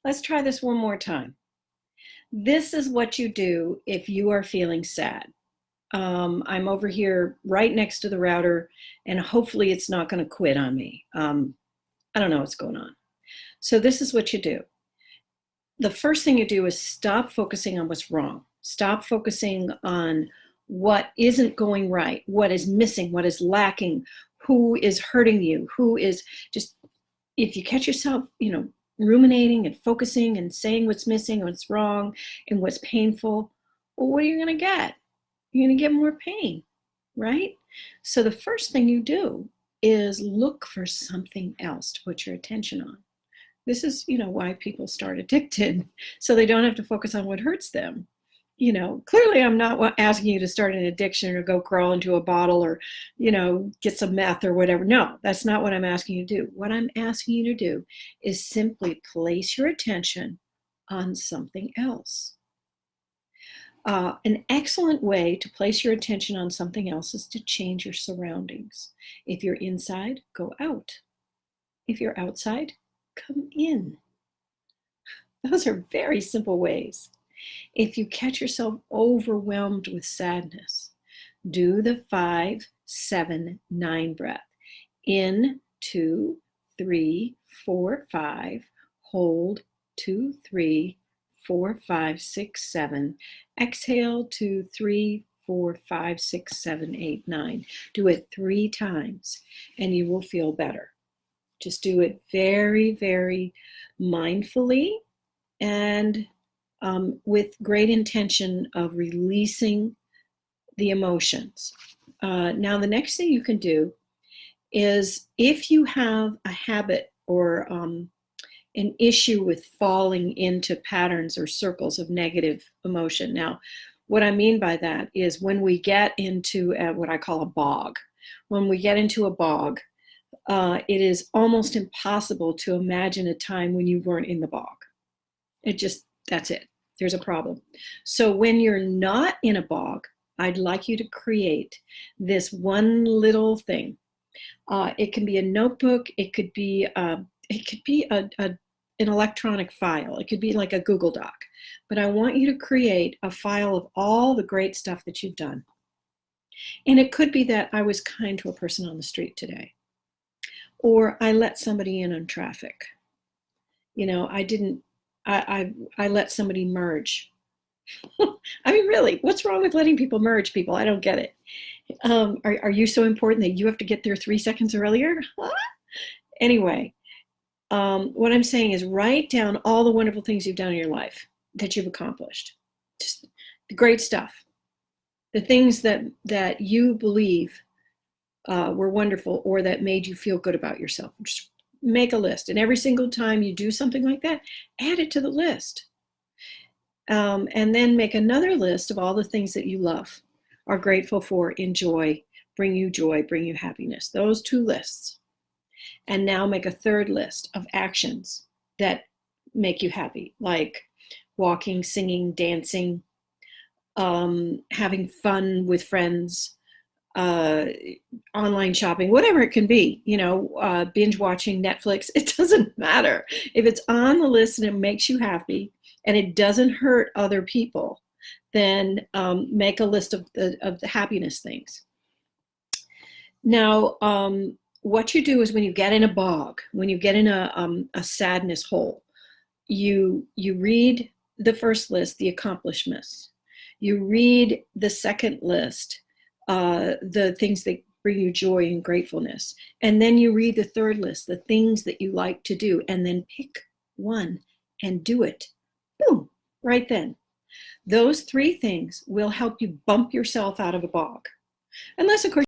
Let's try this one more time. This is what you do if you are feeling sad. I'm over here right next to the router, and hopefully it's not going to quit on me. I don't know what's going on. So this is what you do. The first thing you do is stop focusing on what's wrong. Stop focusing on what isn't going right, what is missing, what is lacking, who is hurting you, who is just, if you catch yourself, ruminating and focusing and saying what's missing, what's wrong, and what's painful, well, what are you going to get? You're going to get more pain, right? So the first thing you do is look for something else to put your attention on. This is, why people start addicted, so they don't have to focus on what hurts them. Clearly I'm not asking you to start an addiction or go crawl into a bottle or, get some meth or whatever. No, that's not what I'm asking you to do. What I'm asking you to do is simply place your attention on something else. An excellent way to place your attention on something else is to change your surroundings. If you're inside, go out. If you're outside, come in. Those are very simple ways. If you catch yourself overwhelmed with sadness, do the 5-7-9 breath. In, 2, 3, 4, 5. Hold, 2, 3, 4, 5, 6, 7. Exhale, 2, 3, 4, 5, 6, 7, 8, 9. Do it 3 times and you will feel better. Just do it very, very mindfully and with great intention of releasing the emotions. Now, the next thing you can do is, if you have a habit or an issue with falling into patterns or circles of negative emotion. Now, what I mean by that is when we get into what I call a bog. When we get into a bog, it is almost impossible to imagine a time when you weren't in the bog. That's it. There's a problem. So when you're not in a bog, I'd like you to create this one little thing. It can be a notebook. It could be an electronic file. It could be like a Google Doc. But I want you to create a file of all the great stuff that you've done. And it could be that I was kind to a person on the street today, or I let somebody in on traffic. I let somebody merge. I mean, really, what's wrong with letting people merge people? I don't get it. Are you so important that you have to get there 3 seconds earlier? Anyway, what I'm saying is write down all the wonderful things you've done in your life that you've accomplished. Just the great stuff. The things that you believe were wonderful or that made you feel good about yourself. Just make a list. And every single time you do something like that, add it to the list. And then make another list of all the things that you love, are grateful for, enjoy, bring you joy, bring you happiness. Those 2 lists. And now make a third list of actions that make you happy, like walking, singing, dancing, having fun with friends, online shopping, whatever it can be, binge watching Netflix. It doesn't matter. If it's on the list and it makes you happy and it doesn't hurt other people, then make a list of the happiness things. Now, what you do is when you get in a bog, when you get in a sadness hole, you read the first list, the accomplishments. You read the second list, the things that bring you joy and gratefulness. And then you read the third list, the things that you like to do, and then pick one and do it. Boom, right then. Those 3 things will help you bump yourself out of a bog. Unless, of course,